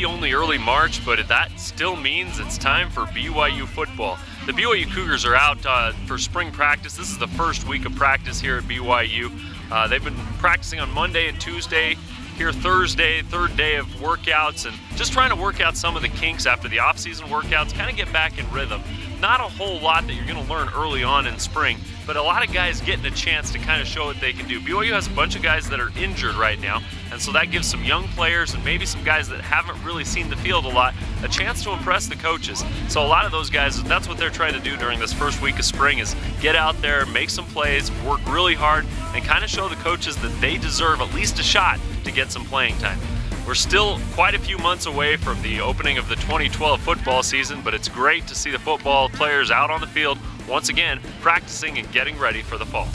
be only early March, but that still means it's time for BYU football. The BYU Cougars are out for spring practice. This is the first week of practice here at BYU. They've been practicing on Monday and Tuesday, here Thursday, third day of workouts, and just trying to work out some of the kinks after the off-season workouts, kind of get back in rhythm. Not a whole lot that you're going to learn early on in spring, but a lot of guys getting a chance to kind of show what they can do. BYU has a bunch of guys that are injured right now, and so that gives some young players and maybe some guys that haven't really seen the field a lot a chance to impress the coaches. So a lot of those guys, that's what they're trying to do during this first week of spring, is get out there, make some plays, work really hard, and kind of show the coaches that they deserve at least a shot to get some playing time. We're still quite a few months away from the opening of the 2012 football season, but it's great to see the football players out on the field once again practicing and getting ready for the fall.